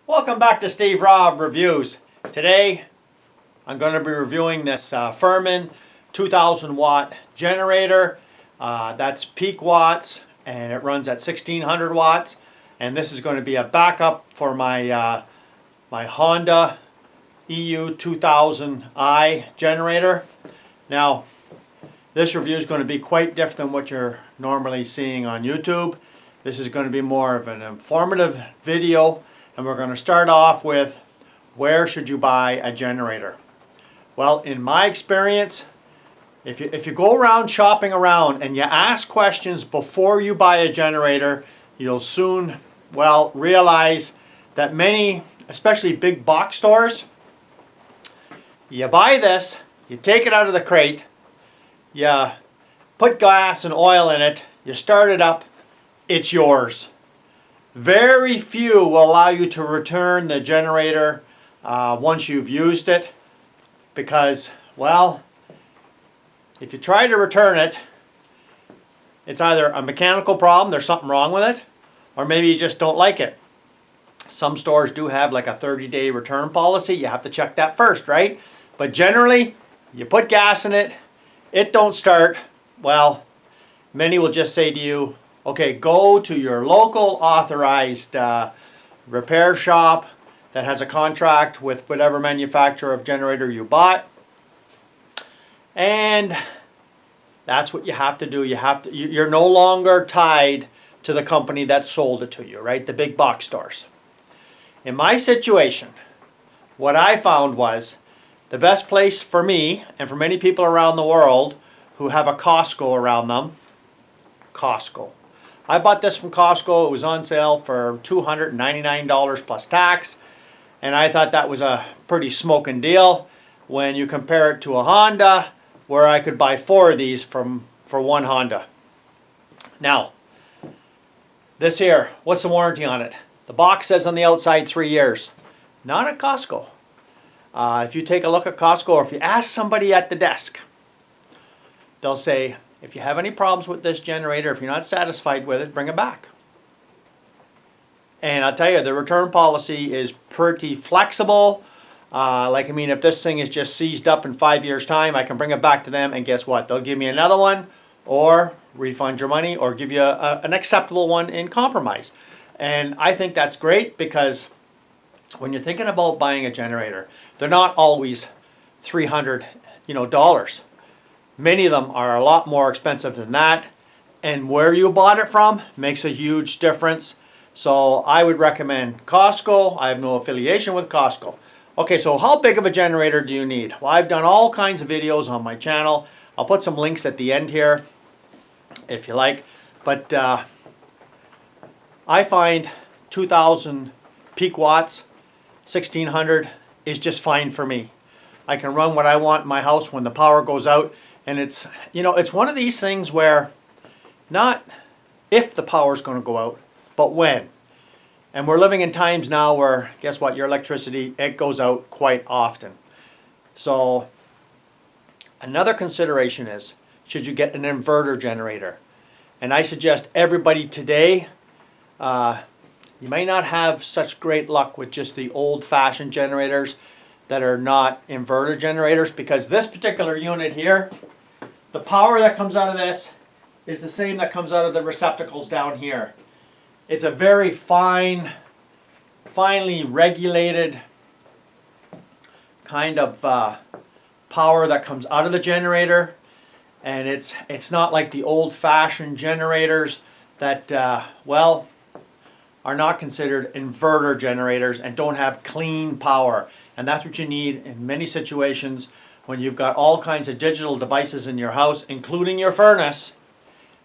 Welcome back to Steve Robb Reviews. Today I'm going to be reviewing this Furman 2000 watt generator. That's peak watts and it runs at 1600 watts. And this is going to be a backup for my, my Honda EU 2000i generator. Now this review is going to be quite different than what you're normally seeing on YouTube. This is going to be more of an informative video. And we're going to start off with, where should you buy a generator? Well, in my experience, if you go around shopping around and you ask questions before you buy a generator, you'll soon, well, realize that many, especially big box stores, you buy this, you take it out of the crate, you put gas and oil in it, you start it up, it's yours. Very few will allow you to return the generator once you've used it because, well, if you try to return it, it's either a mechanical problem, there's something wrong with it, or maybe you just don't like it. Some stores do have like a 30-day return policy. You have to check that first, right? But generally, you put gas in it, it don't start. Well, many will just say to you, okay, go to your local authorized repair shop that has a contract with whatever manufacturer of generator you bought. And that's what you have to do. You're no longer tied to the company that sold it to you, right? The big box stores. In my situation, what I found was the best place for me and for many people around the world who have a Costco around them, Costco. I bought this from Costco. It was on sale for $299 plus tax. And I thought that was a pretty smoking deal when you compare it to a Honda where I could buy 4 of these for one Honda. Now, this here, what's the warranty on it? The box says on the outside 3 years. Not at Costco. If you take a look at Costco or if you ask somebody at the desk, they'll say, if you have any problems with this generator, if you're not satisfied with it, bring it back. And I'll tell you, the return policy is pretty flexible. If this thing is just seized up in 5 years' time, I can bring it back to them, and guess what? They'll give me another one, or refund your money, or give you an acceptable one in compromise. And I think that's great because when you're thinking about buying a generator, they're not always $300, dollars. Many of them are a lot more expensive than that, and where you bought it from makes a huge difference. So I would recommend Costco. I have no affiliation with Costco. Okay, so how big of a generator do you need? Well, I've done all kinds of videos on my channel. I'll put some links at the end here if you like. But I find 2000 peak watts, 1600 is just fine for me. I can run what I want in my house when the power goes out. And it's, it's one of these things where not if the power's going to go out, but when. And we're living in times now where, guess what, your electricity, it goes out quite often. So another consideration is, should you get an inverter generator? And I suggest everybody today, you may not have such great luck with just the old-fashioned generators that are not inverter generators, because this particular unit here, the power that comes out of this is the same that comes out of the receptacles down here. It's a very finely regulated kind of power that comes out of the generator, and it's not like the old-fashioned generators that are not considered inverter generators and don't have clean power. And that's what you need in many situations when you've got all kinds of digital devices in your house, including your furnace.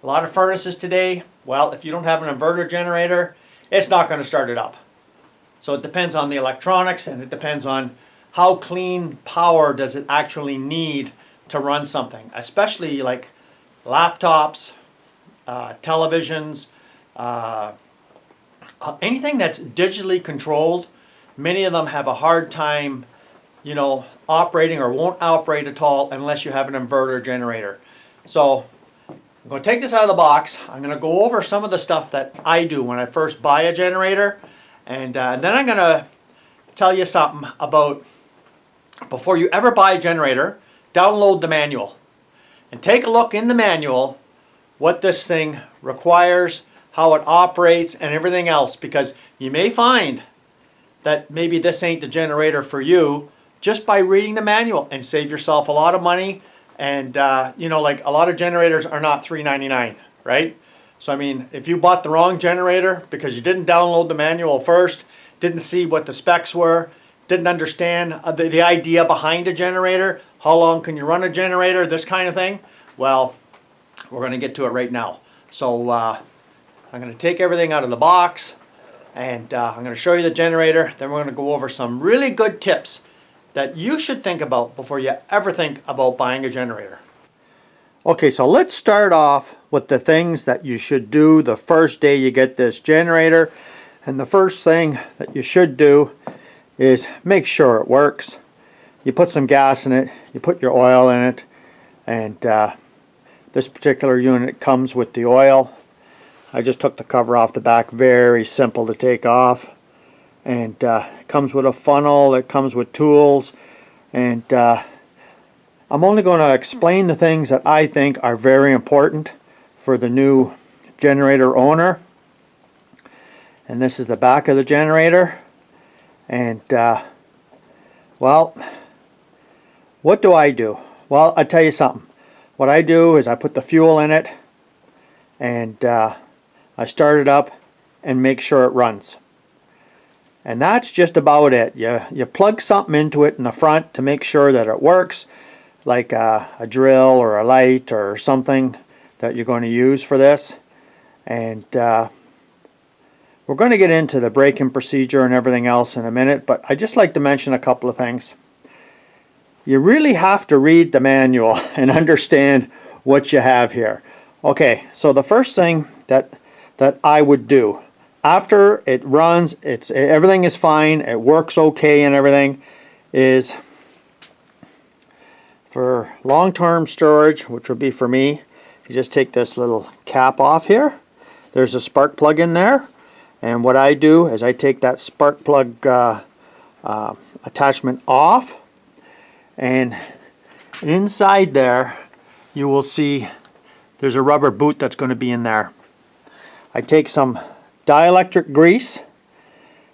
A lot of furnaces today, well, if you don't have an inverter generator, it's not going to start it up. So it depends on the electronics, and it depends on how clean power does it actually need to run something, especially like laptops, televisions, anything that's digitally controlled. Many of them have a hard time, operating or won't operate at all unless you have an inverter generator. So I'm going to take this out of the box. I'm going to go over some of the stuff that I do when I first buy a generator, And then I'm going to tell you something about, before you ever buy a generator, download the manual. And take a look in the manual what this thing requires, how it operates, and everything else. Because you may find that maybe this ain't the generator for you just by reading the manual, and save yourself a lot of money. And you know, like a lot of generators are not $3.99, right? So I mean, if you bought the wrong generator because you didn't download the manual first, didn't see what the specs were, didn't understand the idea behind a generator, how long can you run a generator, this kind of thing, well, we're going to get to it right now. So I'm going to take everything out of the box, and I'm going to show you the generator. Then we're going to go over some really good tips that you should think about before you ever think about buying a generator. Okay, so let's start off with the things that you should do the first day you get this generator. And the first thing that you should do is make sure it works. You put some gas in it, you put your oil in it, and this particular unit comes with the oil. I just took the cover off the back, very simple to take off. And it comes with a funnel, it comes with tools, and I'm only going to explain the things that I think are very important for the new generator owner. And this is the back of the generator. And well, what do I do? Well, I'll tell you something. What I do is I put the fuel in it, and I start it up and make sure it runs. And that's just about it. You plug something into it in the front to make sure that it works, like a drill or a light or something that you're going to use for this. And we're going to get into the braking procedure and everything else in a minute, but I just like to mention a couple of things. You really have to read the manual and understand what you have here. Okay, so the first thing that I would do after it runs, everything is fine, it works okay and everything, is for long-term storage, which would be for me, you just take this little cap off here. There's a spark plug in there, and what I do is I take that spark plug attachment off, and inside there you will see there's a rubber boot that's going to be in there. I take some dielectric grease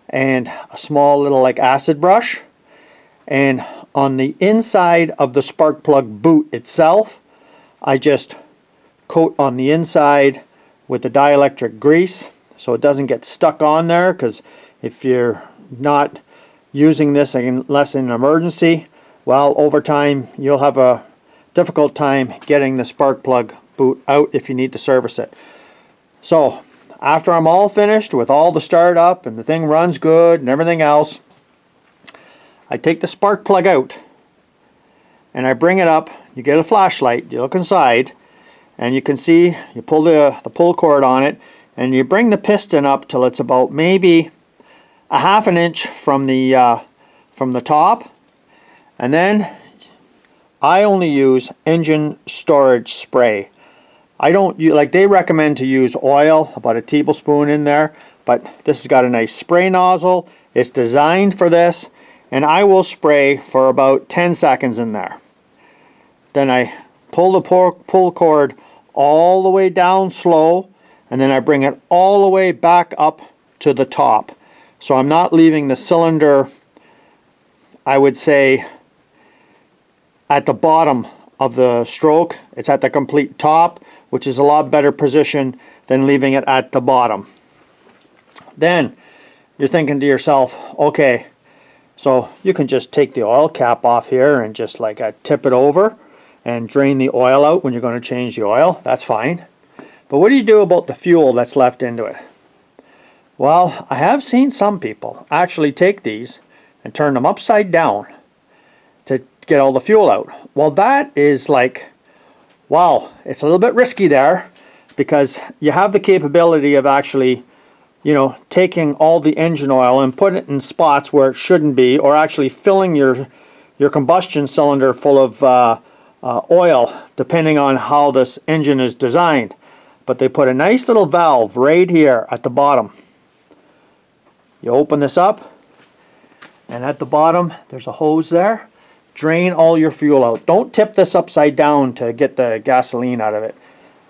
and a small little like acid brush, and on the inside of the spark plug boot itself I just coat on the inside with the dielectric grease so it doesn't get stuck on there, because if you're not using this unless in an emergency, well, over time you'll have a difficult time getting the spark plug boot out if you need to service it. So after I'm all finished with all the startup and the thing runs good and everything else, I take the spark plug out and I bring it up. You get a flashlight, you look inside, and you can see, you pull the pull cord on it, and you bring the piston up till it's about maybe a half an inch from the top. And then I only use engine storage spray. I don't use, like they recommend to use oil, about a tablespoon in there, but this has got a nice spray nozzle. It's designed for this, and I will spray for about 10 seconds in there. Then I pull the pull cord all the way down slow, and then I bring it all the way back up to the top. So I'm not leaving the cylinder, I would say, at the bottom of the stroke. It's at the complete top, which is a lot better position than leaving it at the bottom. Then you're thinking to yourself, okay, so you can just take the oil cap off here and just like tip it over and drain the oil out when you're going to change the oil. That's fine. But what do you do about the fuel that's left into it? Well, I have seen some people actually take these and turn them upside down to get all the fuel out. Well, that is like, wow, it's a little bit risky there, because you have the capability of actually, you know, taking all the engine oil and put it in spots where it shouldn't be, or actually filling your combustion cylinder full of oil, depending on how this engine is designed. But they put a nice little valve right here at the bottom. You open this up, and at the bottom there's a hose there. Drain all your fuel out. Don't tip this upside down to get the gasoline out of it.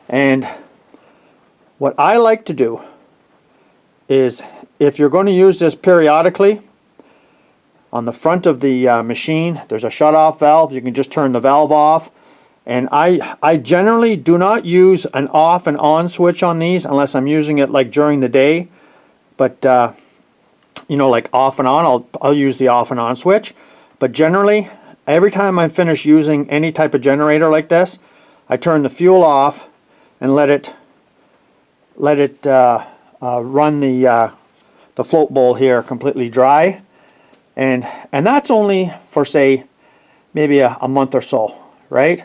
And what I like to do is, if you're going to use this periodically, on the front of the machine there's a shut-off valve. You can just turn the valve off. And I generally do not use an off and on switch on these unless I'm using it like during the day. But you know, like off and on, I'll use the off and on switch. But generally, every time I finish using any type of generator like this, I turn the fuel off and let it run the float bowl here completely dry. And that's only for, say, maybe a month or so, right?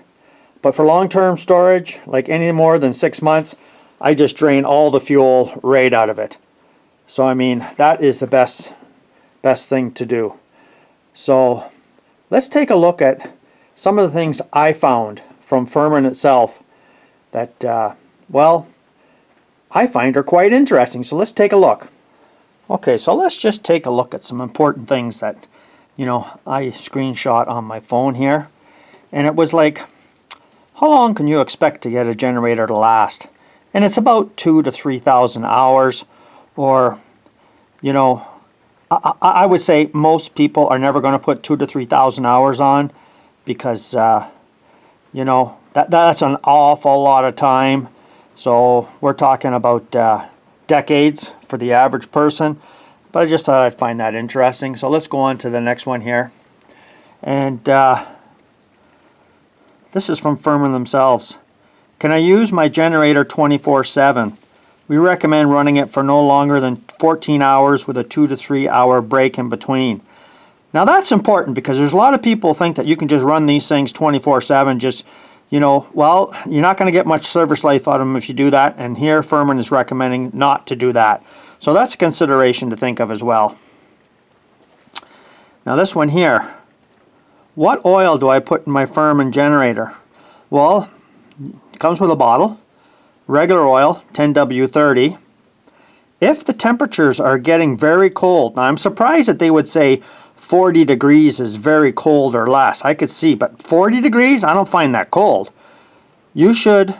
But for long-term storage, like any more than 6 months, I just drain all the fuel right out of it. So I mean, that is the best thing to do. So let's take a look at some of the things I found from Furman itself that, well, I find are quite interesting. So let's take a look. Okay, so let's just take a look at some important things that, you know, I screenshot on my phone here. And it was like, how long can you expect to get a generator to last? And it's about 2,000 to 3,000 hours, or, you know, I would say most people are never going to put 2,000 to 3,000 hours on, because, you know, that's an awful lot of time. So we're talking about decades for the average person. But I just thought I'd find that interesting. So let's go on to the next one here. And this is from Furman themselves. Can I use my generator 24/7? We recommend running it for no longer than 14 hours with a 2 to 3 hour break in between. Now that's important, because there's a lot of people think that you can just run these things 24/7. Just, you know, well, you're not going to get much service life out of them if you do that. And here Furman is recommending not to do that. So that's a consideration to think of as well. Now this one here. What oil do I put in my Furman generator? Well, it comes with a bottle. Regular oil, 10W30. If the temperatures are getting very cold, now I'm surprised that they would say 40 degrees is very cold or less. I could see, but 40 degrees, I don't find that cold. You should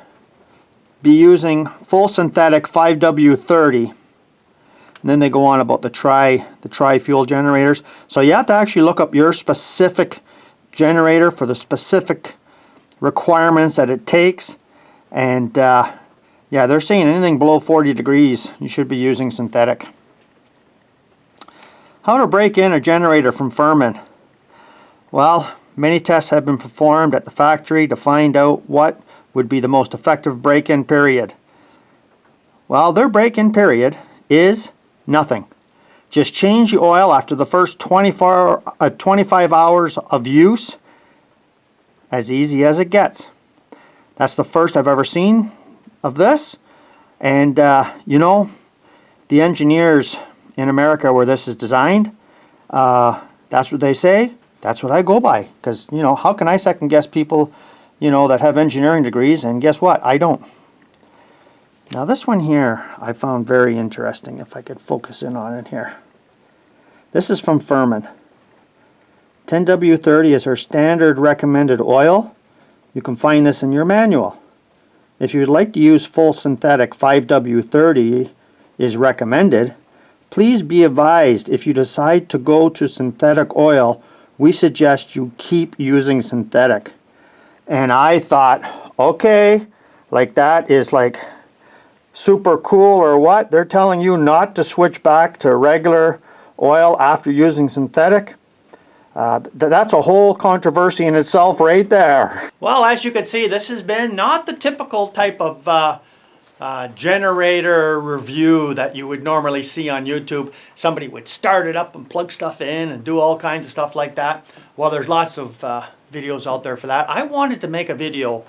be using full synthetic 5W30. And then they go on about the tri-fuel generators. So you have to actually look up your specific generator for the specific requirements that it takes. And yeah, they're saying anything below 40 degrees, you should be using synthetic. How to break in a generator from Furman? Well, many tests have been performed at the factory to find out what would be the most effective break-in period. Well, their break-in period is nothing. Just change the oil after the first 25 hours of use. As easy as it gets. That's the first I've ever seen of this. And you know, the engineers in America where this is designed, that's what they say. That's what I go by. Because, you know, how can I second guess people, you know, that have engineering degrees? And guess what? I don't. Now this one here I found very interesting, if I could focus in on it here. This is from Furman. 10W30 is her standard recommended oil. You can find this in your manual. If you would like to use full synthetic, 5W30 is recommended. Please be advised, if you decide to go to synthetic oil, we suggest you keep using synthetic. And I thought, okay, like that is like super cool or what? They're telling you not to switch back to regular oil after using synthetic? That's a whole controversy in itself right there. Well, as you can see, this has been not the typical type of generator review that you would normally see on YouTube. Somebody would start it up and plug stuff in and do all kinds of stuff like that. Well, there's lots of videos out there for that. I wanted to make a video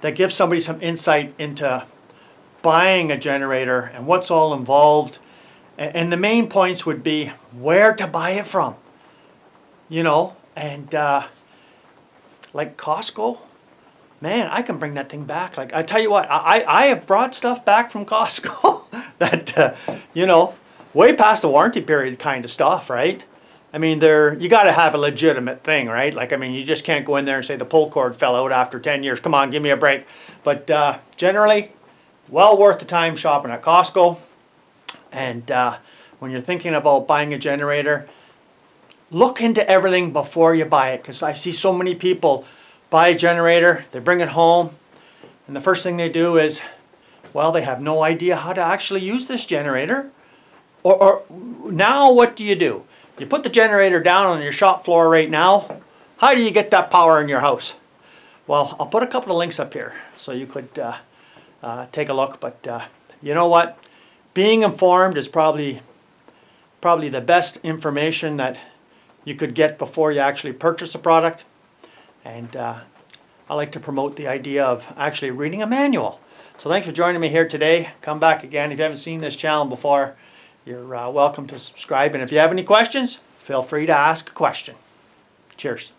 that gives somebody some insight into buying a generator and what's all involved. And the main points would be where to buy it from. You know, and like Costco, man, I can bring that thing back. Like, I tell you what, I have brought stuff back from Costco that, you know, way past the warranty period kind of stuff, right? I mean, you got to have a legitimate thing, right? Like, I mean, you just can't go in there and say the pull cord fell out after 10 years. Come on, give me a break. But generally, well worth the time shopping at Costco. And when you're thinking about buying a generator, look into everything before you buy it, because I see so many people buy a generator, they bring it home, and the first thing they do is, well, they have no idea how to actually use this generator. Or now what do? You put the generator down on your shop floor right now. How do you get that power in your house? Well, I'll put a couple of links up here so you could take a look. But you know what? Being informed is probably the best information that you could get before you actually purchase a product. And I like to promote the idea of actually reading a manual. So thanks for joining me here today. Come back again. If you haven't seen this channel before, you're welcome to subscribe. And if you have any questions, feel free to ask a question. Cheers.